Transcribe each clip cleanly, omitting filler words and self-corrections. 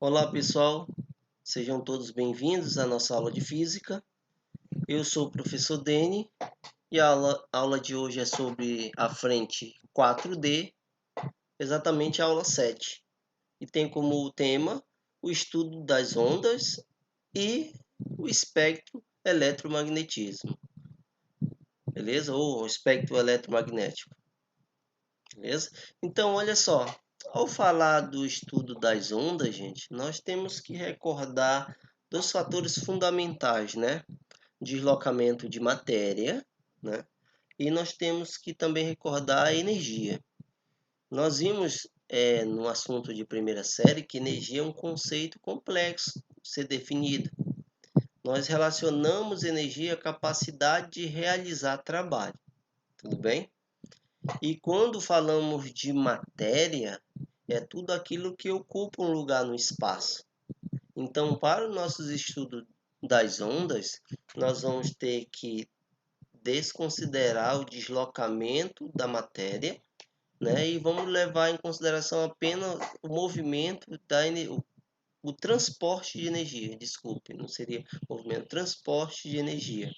Olá pessoal, sejam todos bem-vindos à nossa aula de Física. Eu sou o professor Deni e a aula de hoje é sobre a frente 4D, exatamente a aula 7. E tem como tema o estudo das ondas e o espectro eletromagnetismo, beleza? Ou o espectro eletromagnético, beleza? Então, olha só, ao falar do estudo das ondas, gente, nós temos que recordar dos fatores fundamentais, né? Deslocamento de matéria, né? E nós temos que também recordar a energia. Nós vimos no assunto de primeira série que energia é um conceito complexo de ser definido. Nós relacionamos energia à capacidade de realizar trabalho, tudo bem? E quando falamos de matéria, é tudo aquilo que ocupa um lugar no espaço. Então, para os nossos estudos das ondas, nós vamos ter que desconsiderar o deslocamento da matéria, né? E vamos levar em consideração apenas o movimento o transporte de energia, desculpe, não seria movimento, transporte de energia.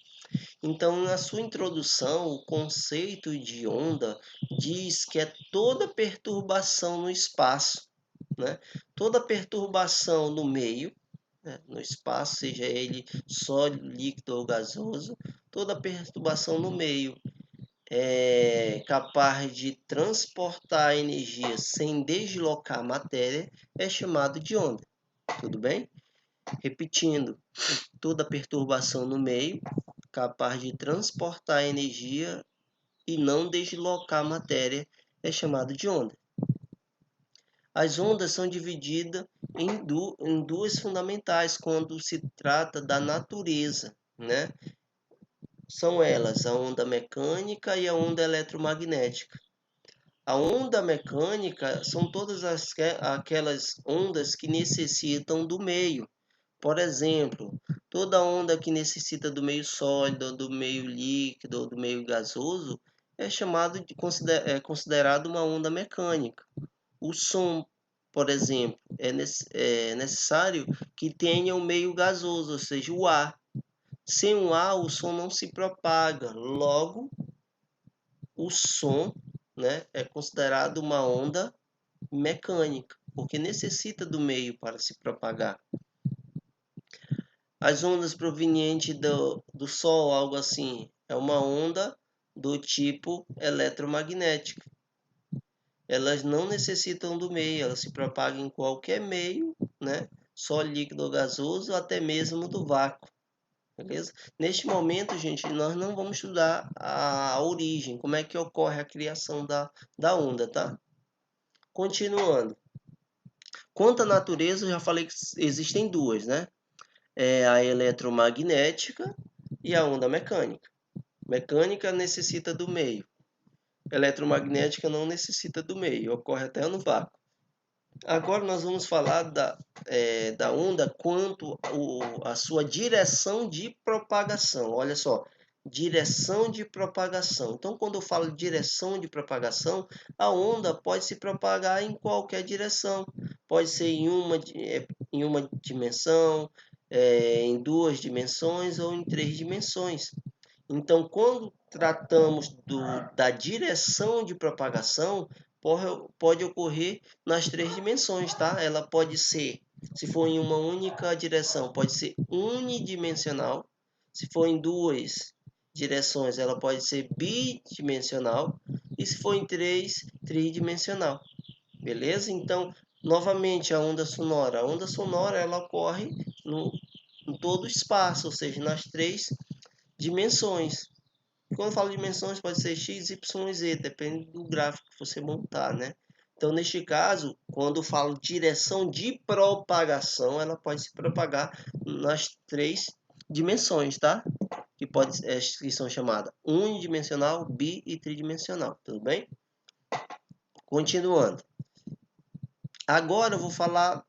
Então, na sua introdução, o conceito de onda diz que é toda perturbação no espaço, né? Toda perturbação no meio, né? No espaço, seja ele sólido, líquido ou gasoso, toda perturbação no meio é capaz de transportar energia sem deslocar matéria é chamado de onda. Tudo bem? Repetindo, toda perturbação no meio capaz de transportar energia e não deslocar matéria é chamado de onda. As ondas são divididas em duas fundamentais quando se trata da natureza, né? São elas a onda mecânica e a onda eletromagnética. A onda mecânica são todas aquelas ondas que necessitam do meio. Por exemplo, toda onda que necessita do meio sólido, do meio líquido ou do meio gasoso é considerado uma onda mecânica. O som, por exemplo, é necessário que tenha um meio gasoso, ou seja, o ar. Sem o ar, o som não se propaga. Logo, o som, né, é considerado uma onda mecânica, porque necessita do meio para se propagar. As ondas provenientes do Sol, algo assim, é uma onda do tipo eletromagnética. Elas não necessitam do meio, elas se propagam em qualquer meio, né? Sólido, líquido ou gasoso, ou até mesmo do vácuo. Beleza? Neste momento, gente, nós não vamos estudar a origem, como é que ocorre a criação da onda, tá? Continuando. Quanto à natureza, eu já falei que existem duas, né? É a eletromagnética e a onda mecânica. Mecânica necessita do meio. Eletromagnética não necessita do meio, ocorre até no vácuo. Agora nós vamos falar da onda quanto a sua direção de propagação. Olha só, direção de propagação. Então, quando eu falo direção de propagação, a onda pode se propagar em qualquer direção. Pode ser em uma dimensão, em duas dimensões ou em três dimensões. Então, quando tratamos da direção de propagação, pode ocorrer nas três dimensões, tá? Ela pode ser, se for em uma única direção, pode ser unidimensional. Se for em duas direções, ela pode ser bidimensional. E se for em três, tridimensional. Beleza? Então, novamente, a onda sonora. A onda sonora, ela ocorre em todo o espaço, ou seja, nas três dimensões. Quando eu falo dimensões, pode ser x, y e z, depende do gráfico que você montar, né? Então, neste caso, quando eu falo direção de propagação, ela pode se propagar nas três dimensões, tá? Que são chamadas unidimensional, bi e tridimensional, tudo bem? Continuando. Agora eu vou falar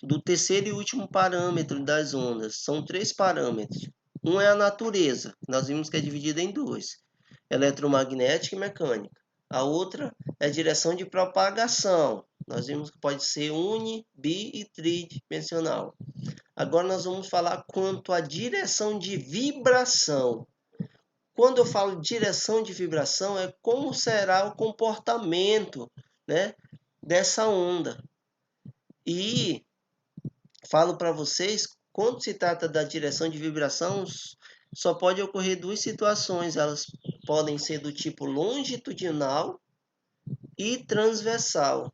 do terceiro e último parâmetro das ondas. São três parâmetros. Um é a natureza, nós vimos que é dividida em duas, eletromagnética e mecânica. A outra é a direção de propagação, Nós vimos que pode ser uni, bi e tridimensional. Agora nós vamos falar quanto à direção de vibração. Quando eu falo direção de vibração, é como será o comportamento, né, dessa onda. E falo para vocês, quando se trata da direção de vibração, só pode ocorrer duas situações. Elas podem ser do tipo longitudinal e transversal.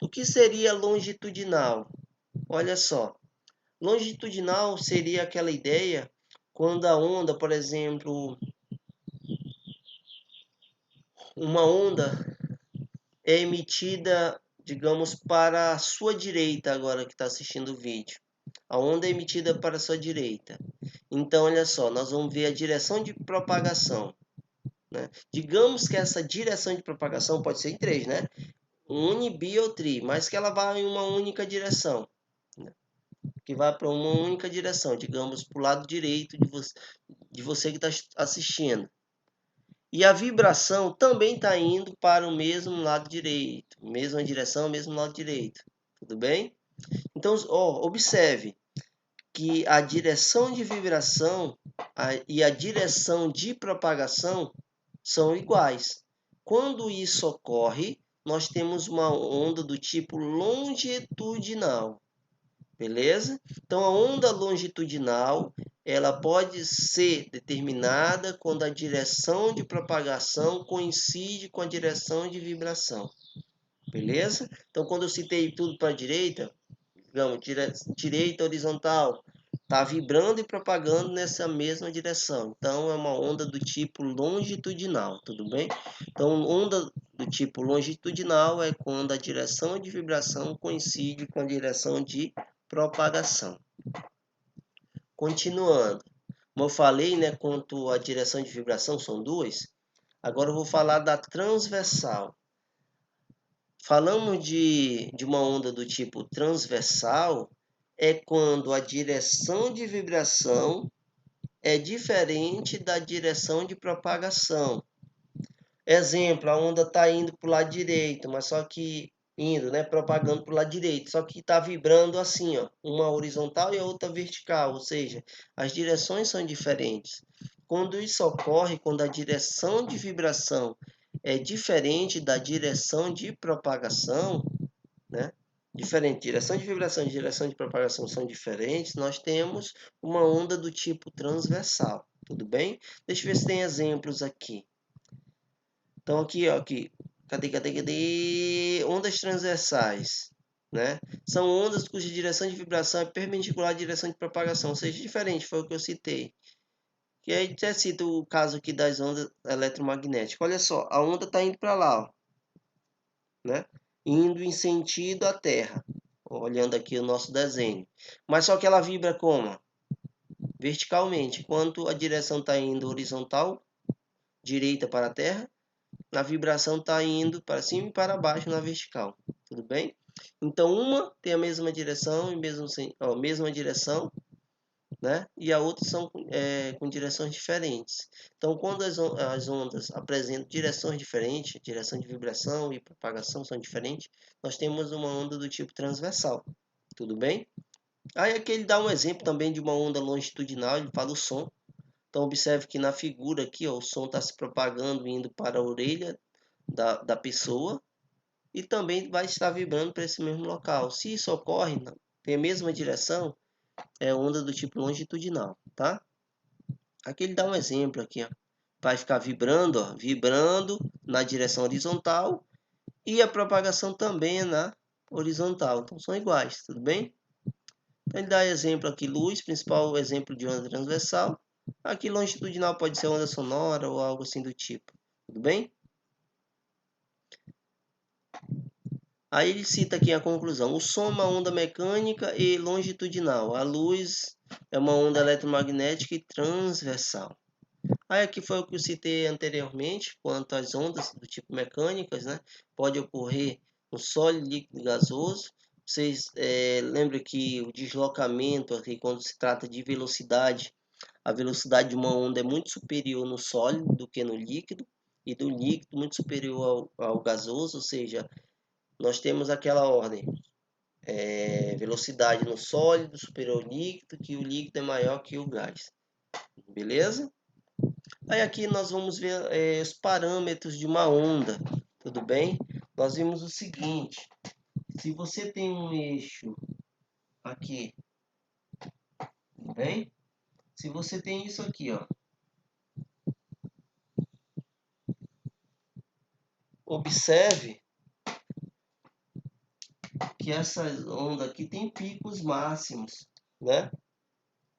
O que seria longitudinal? Olha só, longitudinal seria aquela ideia quando a onda, por exemplo, uma onda é emitida, digamos, para a sua direita, agora que está assistindo o vídeo. A onda é emitida para a sua direita. Então, olha só, nós vamos ver a direção de propagação, né? Digamos que essa direção de propagação pode ser em três, né? Uni, bi ou tri, mas que ela vai em uma única direção, né? Que vai para uma única direção, digamos, para o lado direito de você que está assistindo. E a vibração também está indo para o mesmo lado direito, mesma direção, mesmo lado direito. Tudo bem? Então, observe que a direção de vibração e a direção de propagação são iguais. Quando isso ocorre, nós temos uma onda do tipo longitudinal. Beleza? Então, a onda longitudinal ela pode ser determinada quando a direção de propagação coincide com a direção de vibração. Beleza? Então, quando eu citei tudo para a direita, digamos, direita horizontal, está vibrando e propagando nessa mesma direção. Então, é uma onda do tipo longitudinal, tudo bem? Então, onda do tipo longitudinal é quando a direção de vibração coincide com a direção de propagação. Continuando, como eu falei, né, quanto à direção de vibração, são duas. Agora eu vou falar da transversal. Falamos de uma onda do tipo transversal, é quando a direção de vibração é diferente da direção de propagação. Exemplo, a onda está indo para o lado direito, mas só que indo, né, propagando para o lado direito, só que está vibrando assim, ó, uma horizontal e a outra vertical, ou seja, as direções são diferentes. Quando isso ocorre, quando a direção de vibração é diferente da direção de propagação, né? Diferente, direção de vibração e direção de propagação são diferentes, nós temos uma onda do tipo transversal, tudo bem? Deixa eu ver se tem exemplos aqui. Então aqui, ó, aqui, cadê? Ondas transversais, né? São ondas cuja direção de vibração é perpendicular à direção de propagação, ou seja, diferente, foi o que eu citei. Que aí até cito o caso aqui das ondas eletromagnéticas. Olha só, a onda está indo para lá, ó, né? Indo em sentido à Terra, olhando aqui o nosso desenho. Mas só que ela vibra como? Verticalmente. Enquanto a direção está indo horizontal, direita para a Terra, a vibração está indo para cima e para baixo na vertical. Tudo bem? Então, uma tem a mesma direção, mesma direção, né? E a outra são com direções diferentes. Então, quando as ondas apresentam direções diferentes, direção de vibração e propagação são diferentes, nós temos uma onda do tipo transversal. Tudo bem? Aí aqui ele dá um exemplo também de uma onda longitudinal, ele fala o som. Então, observe que na figura aqui, ó, o som está se propagando, indo para a orelha da pessoa e também vai estar vibrando para esse mesmo local. Se isso ocorre, tem a mesma direção, é onda do tipo longitudinal, tá? Aqui ele dá um exemplo aqui, ó. Vai ficar vibrando, ó, vibrando na direção horizontal e a propagação também é na horizontal. Então são iguais, tudo bem? Então ele dá exemplo aqui, luz, principal exemplo de onda transversal. Aqui longitudinal pode ser onda sonora ou algo assim do tipo, tudo bem? Aí ele cita aqui a conclusão. O som é uma onda mecânica e longitudinal. A luz é uma onda eletromagnética e transversal. Aí aqui foi o que eu citei anteriormente, quanto às ondas do tipo mecânicas, né? Pode ocorrer no sólido, líquido e gasoso. Vocês lembram que o deslocamento aqui, quando se trata de velocidade, a velocidade de uma onda é muito superior no sólido do que no líquido, e do líquido muito superior ao gasoso, ou seja, nós temos aquela ordem. Velocidade no sólido, superior ao líquido, que o líquido é maior que o gás. Beleza? Aí aqui nós vamos ver os parâmetros de uma onda. Tudo bem? Nós vimos o seguinte. Se você tem um eixo aqui, tudo bem? Se você tem isso aqui, ó. Observe que essa onda aqui tem picos máximos, né?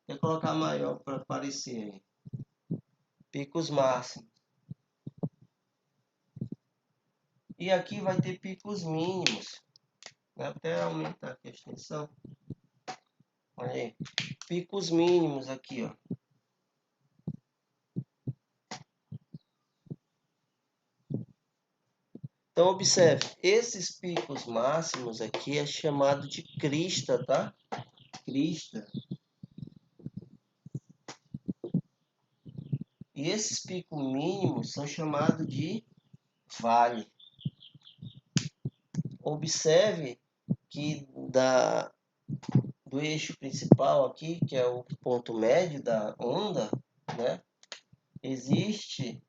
Vou colocar maior para aparecer aí. Picos máximos. E aqui vai ter picos mínimos. Vou até aumentar aqui a extensão. Olha aí. Picos mínimos aqui, ó. Então, observe, esses picos máximos aqui é chamado de crista, tá? Crista. E esses picos mínimos são chamados de vale. Observe que do eixo principal aqui, que é o ponto médio da onda, né? Existe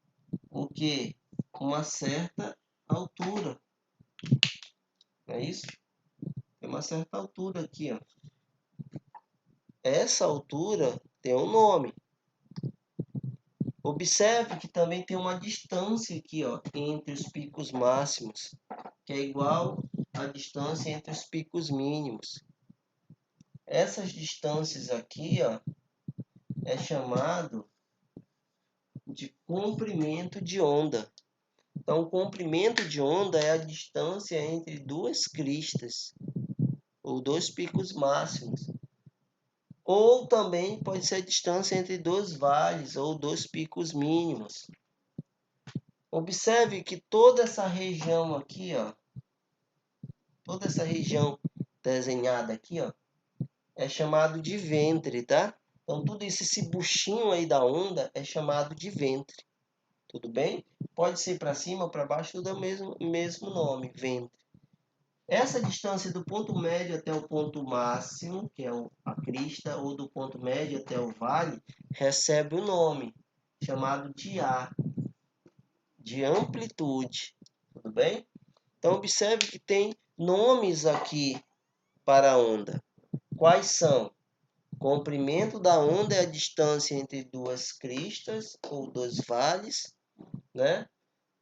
o que? Uma certa altura. Não é isso? Tem uma certa altura aqui, ó. Essa altura tem um nome. Observe que também tem uma distância aqui, ó, entre os picos máximos, que é igual à distância entre os picos mínimos. Essas distâncias aqui, ó, é chamado de comprimento de onda. Então, o comprimento de onda é a distância entre duas cristas, ou dois picos máximos. Ou também pode ser a distância entre dois vales, ou dois picos mínimos. Observe que toda essa região aqui, ó, toda essa região desenhada aqui, ó, é chamado de ventre, tá? Então, tudo isso, esse buchinho aí da onda é chamado de ventre. Tudo bem? Pode ser para cima ou para baixo, tudo é o mesmo nome, ventre. Essa distância do ponto médio até o ponto máximo, que é a crista, ou do ponto médio até o vale, recebe o nome chamado de A, de amplitude. Tudo bem? Então, observe que tem nomes aqui para a onda. Quais são? Comprimento da onda é a distância entre duas cristas ou dois vales, né?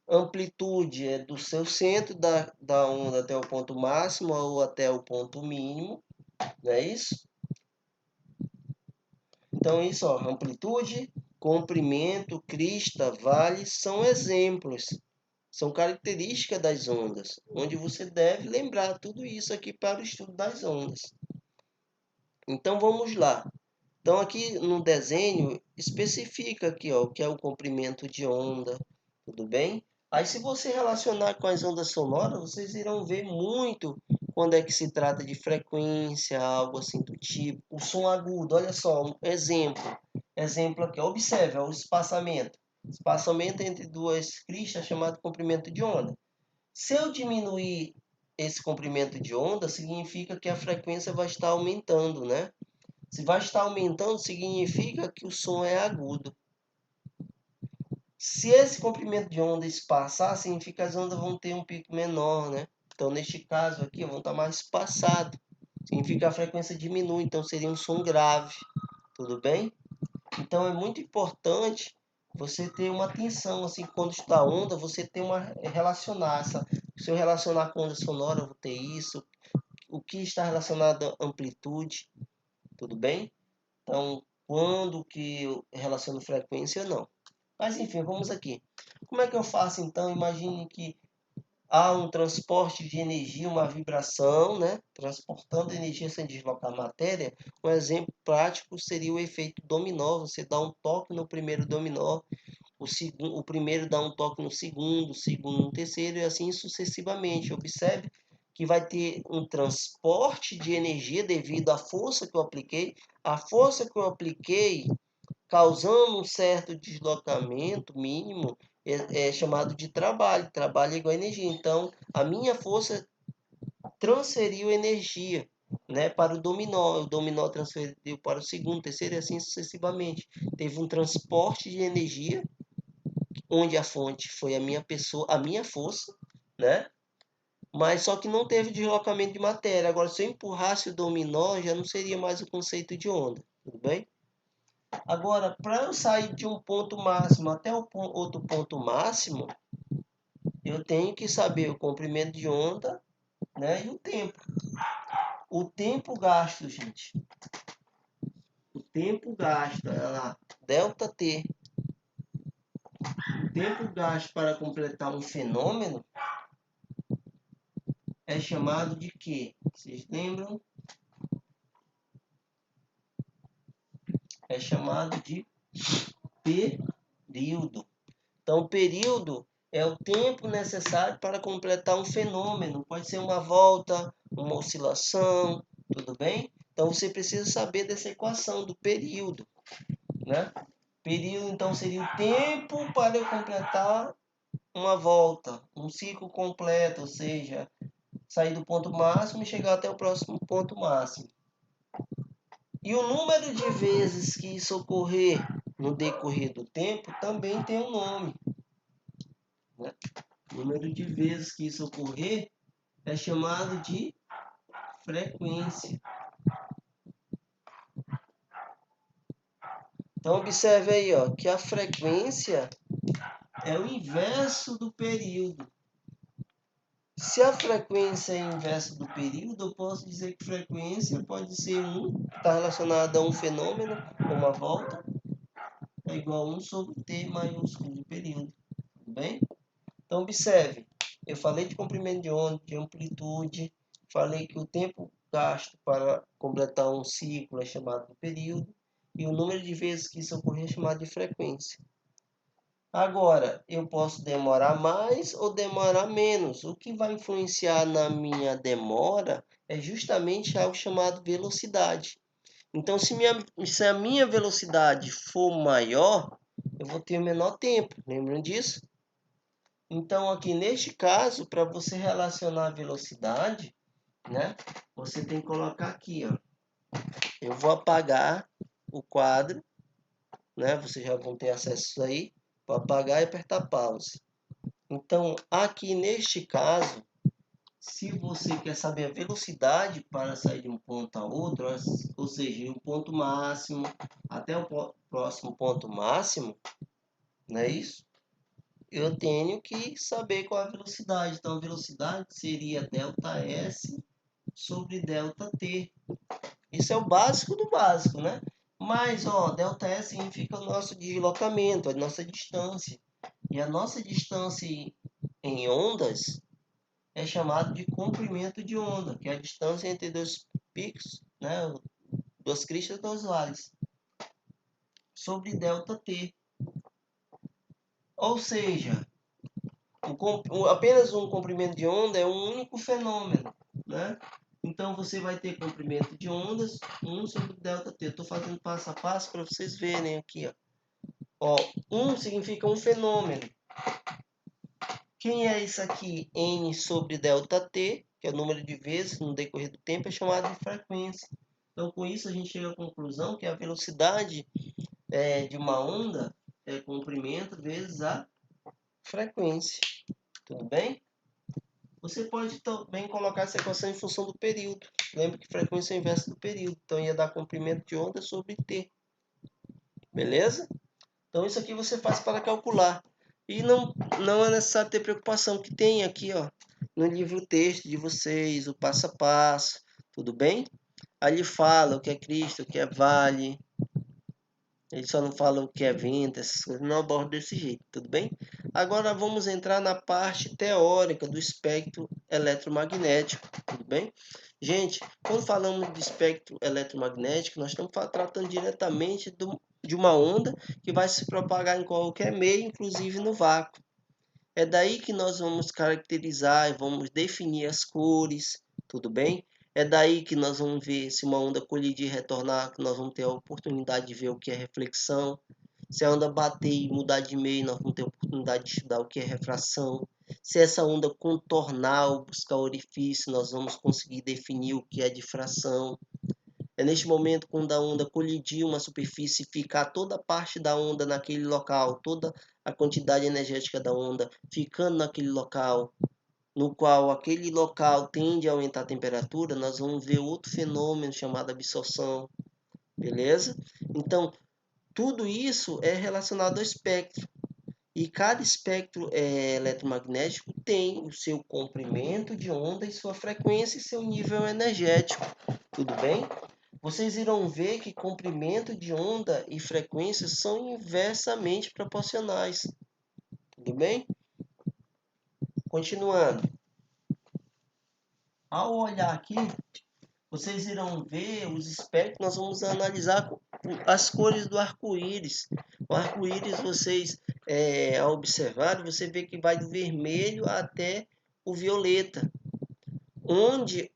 Amplitude é do seu centro da onda até o ponto máximo ou até o ponto mínimo, não é isso? Então, isso, ó, amplitude, comprimento, crista, vale, são exemplos, são características das ondas, onde você deve lembrar tudo isso aqui para o estudo das ondas. Então, vamos lá. Então, aqui no desenho, especifica aqui, ó, o que é o comprimento de onda, tudo bem? Aí, se você relacionar com as ondas sonoras, vocês irão ver muito quando é que se trata de frequência, algo assim do tipo. O som agudo, olha só, um exemplo. Exemplo aqui, observe, ó, o espaçamento. Espaçamento entre duas cristas é chamado comprimento de onda. Se eu diminuir esse comprimento de onda, significa que a frequência vai estar aumentando, né? Se vai estar aumentando, significa que o som é agudo. Se esse comprimento de onda espaçar, significa que as ondas vão ter um pico menor, né? Então, neste caso aqui, vão estar mais espaçados. Significa que a frequência diminui, então seria um som grave. Tudo bem? Então, é muito importante você ter uma atenção, assim, quando está onda, você tem uma relacionar. Se eu relacionar com onda sonora, eu vou ter isso. O que está relacionado à amplitude, tudo bem? Então, quando que eu relaciono frequência, não. Mas, enfim, vamos aqui. Como é que eu faço, então? Imagine que há um transporte de energia, uma vibração, né? Transportando energia sem deslocar matéria. Um exemplo prático seria o efeito dominó. Você dá um toque no primeiro dominó, o primeiro dá um toque no segundo, o segundo no terceiro, e assim sucessivamente. Observe que vai ter um transporte de energia devido à força que eu apliquei. A força que eu apliquei, causando um certo deslocamento mínimo, é chamado de trabalho. Trabalho é igual a energia. Então, a minha força transferiu energia, né, para o dominó transferiu para o segundo, terceiro e assim sucessivamente. Teve um transporte de energia, onde a fonte foi a minha pessoa, a minha força, né? Mas só que não teve deslocamento de matéria. Agora, se eu empurrasse o dominó, já não seria mais o conceito de onda, tudo bem? Agora, para eu sair de um ponto máximo até o outro ponto máximo, eu tenho que saber o comprimento de onda, né, e o tempo. O tempo gasto, gente. O tempo gasto, olha lá, ΔT. O tempo gasto para completar um fenômeno é chamado de quê? Vocês lembram? É chamado de período. Então, período é o tempo necessário para completar um fenômeno. Pode ser uma volta, uma oscilação, tudo bem? Então, você precisa saber dessa equação do período, né? Período, então, seria o tempo para eu completar uma volta, um ciclo completo, ou seja, sair do ponto máximo e chegar até o próximo ponto máximo. E o número de vezes que isso ocorrer no decorrer do tempo também tem um nome, né? O número de vezes que isso ocorrer é chamado de frequência. Então, observe aí, ó, que a frequência é o inverso do período. Se a frequência é inverso do período, eu posso dizer que frequência pode ser está relacionada a um fenômeno, uma volta, é igual a 1 sobre T maiúsculo de período. Tudo bem? Então, observe, eu falei de comprimento de onda, de amplitude, falei que o tempo gasto para completar um ciclo é chamado de período, e o número de vezes que isso ocorrer é chamado de frequência. Agora, eu posso demorar mais ou demorar menos. O que vai influenciar na minha demora é justamente algo chamado velocidade. Então, se a minha velocidade for maior, eu vou ter o menor tempo. Lembram disso? Então, aqui neste caso, para você relacionar a velocidade, né, você tem que colocar aqui, ó. Eu vou apagar o quadro, né? Vocês já vão ter acesso aí. Vou apagar e apertar pause. Então, aqui neste caso, se você quer saber a velocidade para sair de um ponto a outro, ou seja, o ponto máximo até o próximo ponto máximo, não é isso? Eu tenho que saber qual é a velocidade. Então, a velocidade seria ΔS sobre ΔT. Isso é o básico do básico, né? Mas, ó, ΔS significa o nosso deslocamento, a nossa distância. E a nossa distância em ondas é chamado de comprimento de onda, que é a distância entre dois picos, né? Duas cristas, dois vales, sobre ΔT. Ou seja, apenas um comprimento de onda é um único fenômeno, né? Então, você vai ter comprimento de ondas, 1 sobre ΔT. Eu estou fazendo passo a passo para vocês verem aqui, ó. Ó, 1 significa um fenômeno. Quem é isso aqui? N sobre ΔT, que é o número de vezes no decorrer do tempo, é chamado de frequência. Então, com isso, a gente chega à conclusão que a velocidade de uma onda é comprimento vezes a frequência. Tudo bem? Você pode também colocar essa equação em função do período. Lembra que frequência é o inverso do período. Então, ia dar comprimento de onda sobre T. Beleza? Então, isso aqui você faz para calcular. E não é necessário ter preocupação, que tem aqui, ó, no livro texto de vocês, o passo a passo, tudo bem? Ali fala o que é Cristo, o que é vale. Ele só não fala o que é vento, essas coisas, não aborda desse jeito, tudo bem? Agora vamos entrar na parte teórica do espectro eletromagnético, tudo bem? Gente, quando falamos de espectro eletromagnético, nós estamos tratando diretamente de uma onda que vai se propagar em qualquer meio, inclusive no vácuo. É daí que nós vamos caracterizar e vamos definir as cores, tudo bem? É daí que nós vamos ver se uma onda colidir e retornar, que nós vamos ter a oportunidade de ver o que é reflexão. Se a onda bater e mudar de meio, nós vamos ter a oportunidade de estudar o que é refração. Se essa onda contornar ou buscar orifício, nós vamos conseguir definir o que é difração. É neste momento quando a onda colidir uma superfície e ficar toda a parte da onda naquele local, toda a quantidade energética da onda ficando naquele local, no qual aquele local tende a aumentar a temperatura, nós vamos ver outro fenômeno chamado absorção, beleza? Então, tudo isso é relacionado ao espectro. E cada espectro eletromagnético tem o seu comprimento de onda e sua frequência e seu nível energético. Tudo bem? Vocês irão ver que comprimento de onda e frequência são inversamente proporcionais. Tudo bem? Continuando. Ao olhar aqui, vocês irão ver os espectros. Nós vamos analisar as cores do arco-íris. O arco-íris, vocês, ao observar, você vê que vai do vermelho até o violeta. Onde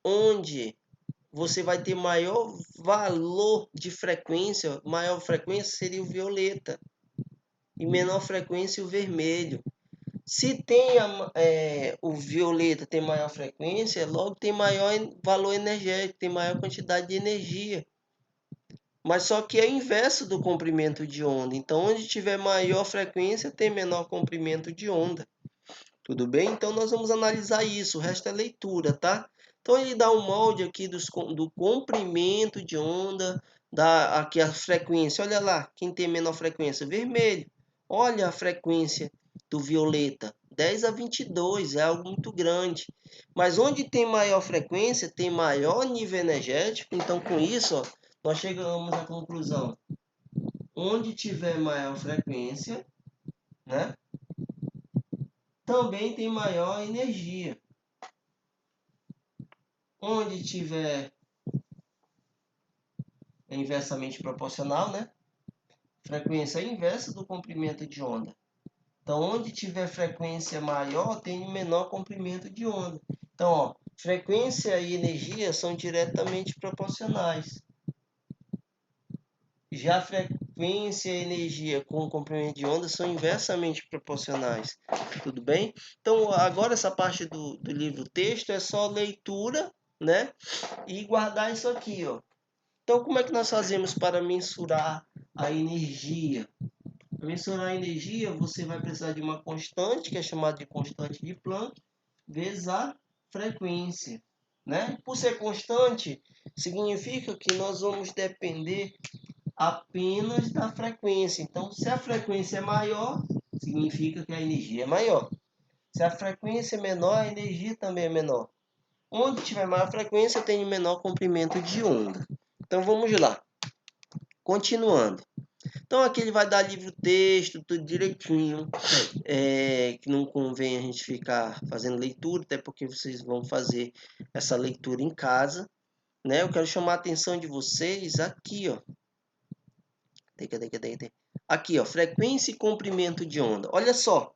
você vai ter maior valor de frequência, maior frequência seria o violeta e menor frequência o vermelho. Se tem o violeta tem maior frequência, logo tem maior valor energético, tem maior quantidade de energia. Mas só que é o inverso do comprimento de onda. Então, onde tiver maior frequência, tem menor comprimento de onda. Tudo bem? Então, nós vamos analisar isso. O resto é leitura, tá? Então, ele dá um molde aqui do comprimento de onda, dá aqui a frequência. Olha lá, quem tem menor frequência? Vermelho. Olha a frequência do violeta. 10 a 22, é algo muito grande. Mas onde tem maior frequência, tem maior nível energético. Então, com isso, ó, nós chegamos à conclusão. Onde tiver maior frequência, né, também tem maior energia. Onde tiver é inversamente proporcional, né? Frequência é inversa do comprimento de onda. Então, onde tiver frequência maior, tem menor comprimento de onda. Então, ó, frequência e energia são diretamente proporcionais. Já frequência e energia com comprimento de onda são inversamente proporcionais. Tudo bem? Então, agora essa parte do livro texto é só leitura, né? E guardar isso aqui, ó. Então, como é que nós fazemos para mensurar a energia? Para mensurar a energia, você vai precisar de uma constante, que é chamada de constante de Planck, vezes a frequência. Né? Por ser constante, significa que nós vamos depender apenas da frequência. Então, se a frequência é maior, significa que a energia é maior. Se a frequência é menor, a energia também é menor. Onde tiver maior frequência, tem menor comprimento de onda. Então, vamos lá. Continuando. Então, aqui ele vai dar livro-texto, tudo direitinho. Que não convém a gente ficar fazendo leitura, até porque vocês vão fazer essa leitura em casa. Né? Eu quero chamar a atenção de vocês aqui, ó. Aqui, ó, frequência e comprimento de onda. Olha só.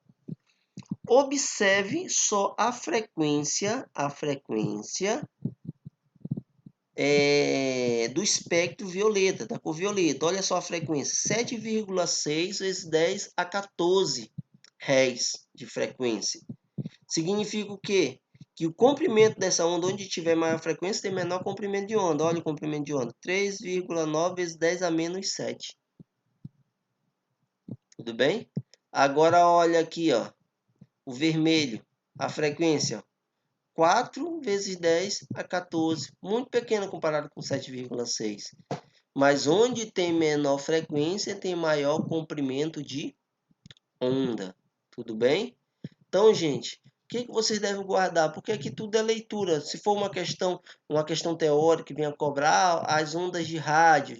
Observe só a frequência do espectro violeta, da cor violeta. Olha só a frequência, 7,6 vezes 10 a 14 Hz de frequência. Significa o quê? Que o comprimento dessa onda, onde tiver maior frequência, tem menor comprimento de onda. Olha o comprimento de onda, 3,9 vezes 10 a menos 7. Tudo bem? Agora olha aqui, ó, o vermelho, a frequência, 4 vezes 10 a 14, muito pequeno comparado com 7,6. Mas onde tem menor frequência, tem maior comprimento de onda. Tudo bem? Então, gente, o que vocês devem guardar? Porque aqui tudo é leitura. Se for uma questão teórica que venha cobrar, as ondas de rádio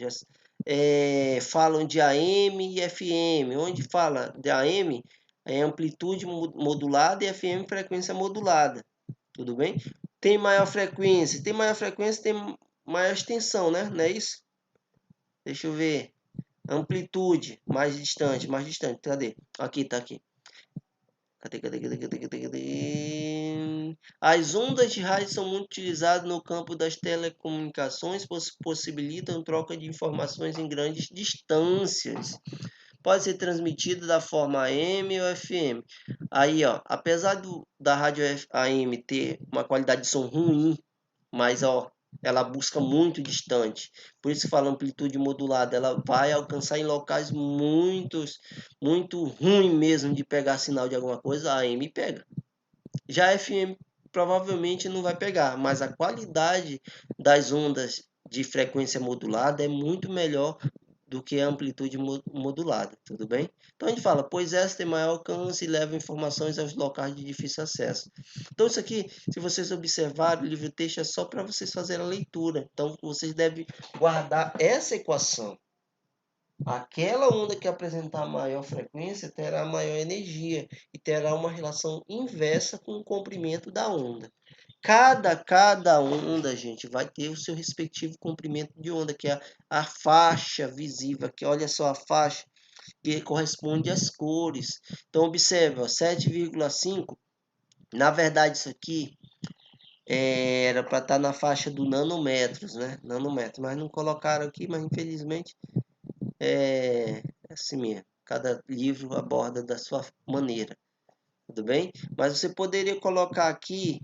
falam de AM e FM. Onde fala de AM é amplitude modulada e FM frequência modulada. Tudo bem? Tem maior frequência, tem maior extensão, né? Não é isso? Deixa eu ver. Amplitude, mais distante. Cadê? Aqui, tá aqui. Cadê? As ondas de rádio são muito utilizadas no campo das telecomunicações, possibilitam troca de informações em grandes distâncias. pode ser transmitido da forma AM ou FM. Aí, ó, apesar da rádio AM ter uma qualidade de som ruim, mas ó, ela busca muito distante. Por isso que fala amplitude modulada, ela vai alcançar em locais muito ruim mesmo de pegar sinal de alguma coisa, a AM pega. Já a FM provavelmente não vai pegar, mas a qualidade das ondas de frequência modulada é muito melhor do que a amplitude modulada, tudo bem? Então a gente fala, pois essa tem maior alcance e leva informações aos locais de difícil acesso. Então isso aqui, se vocês observarem, o livro-texto é só para vocês fazerem a leitura. Então vocês devem guardar essa equação. Aquela onda que apresentar maior frequência terá maior energia e terá uma relação inversa com o comprimento da onda. Cada onda, gente, vai ter o seu respectivo comprimento de onda, que é a faixa visível, que olha só a faixa que corresponde às cores. Então observe, 7,5, na verdade isso aqui era para estar na faixa do nanômetros, né? Nanômetros, mas não colocaram aqui, mas infelizmente é assim mesmo. Cada livro aborda da sua maneira, tudo bem? Mas você poderia colocar aqui,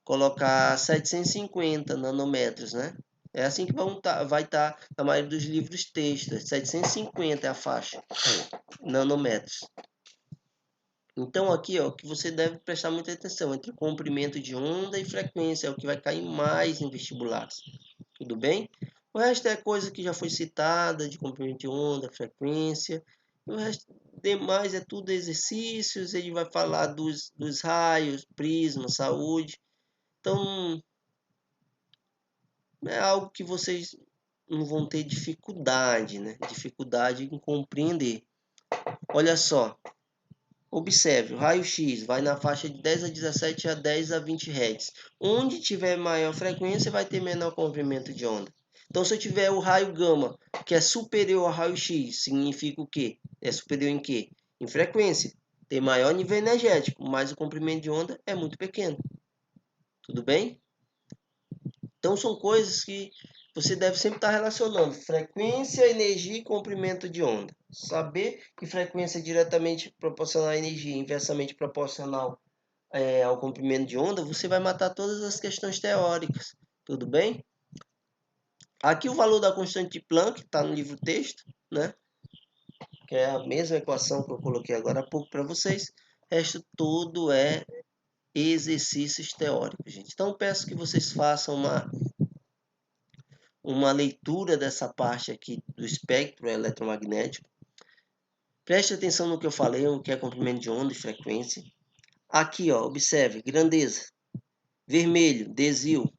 colocar 750 nanômetros, né? É assim que vai estar na maioria dos livros textos. 750 é a faixa, nanômetros. Então aqui, ó, que você deve prestar muita atenção entre comprimento de onda e frequência, é o que vai cair mais em vestibulares. Tudo bem? O resto é coisa que já foi citada, de comprimento de onda, frequência. O resto demais é tudo exercícios, ele vai falar dos raios, prisma, saúde. Então, é algo que vocês não vão ter dificuldade, né? Dificuldade em compreender. Olha só, observe, o raio-x vai na faixa de 10 a 17 a 10 a 20 Hz. Onde tiver maior frequência, vai ter menor comprimento de onda. Então, se eu tiver o raio gama, que é superior ao raio-x, significa o quê? É superior em quê? Em frequência. Tem maior nível energético, mas o comprimento de onda é muito pequeno. Tudo bem? Então, são coisas que você deve sempre estar relacionando. Frequência, energia e comprimento de onda. Saber que frequência é diretamente proporcional à energia, inversamente proporcional ao comprimento de onda, você vai matar todas as questões teóricas. Tudo bem? Aqui o valor da constante de Planck está no livro texto, né? Que é a mesma equação que eu coloquei agora há pouco para vocês. O resto tudo é exercícios teóricos, gente. Então peço que vocês façam uma leitura dessa parte aqui do espectro eletromagnético. Preste atenção no que eu falei, o que é comprimento de onda e frequência. Aqui, ó, observe, grandeza. Vermelho, desvio.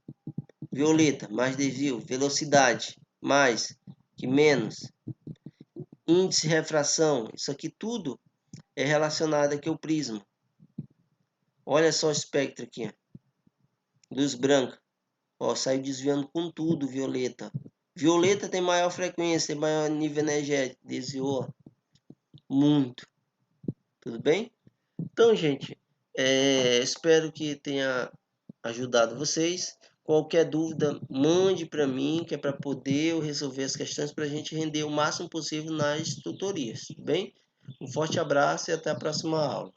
Violeta, mais desvio. Velocidade, mais que menos. Índice de refração, isso aqui tudo é relacionado aqui ao prisma. Olha só o espectro aqui, ó. Luz branca. Ó, saiu desviando com tudo, violeta. Violeta tem maior frequência, tem maior nível energético. Desviou muito. Tudo bem? Então, gente, espero que tenha ajudado vocês. Qualquer dúvida, mande para mim, que é para poder eu resolver as questões para a gente render o máximo possível nas tutorias. Tudo bem? Um forte abraço e até a próxima aula.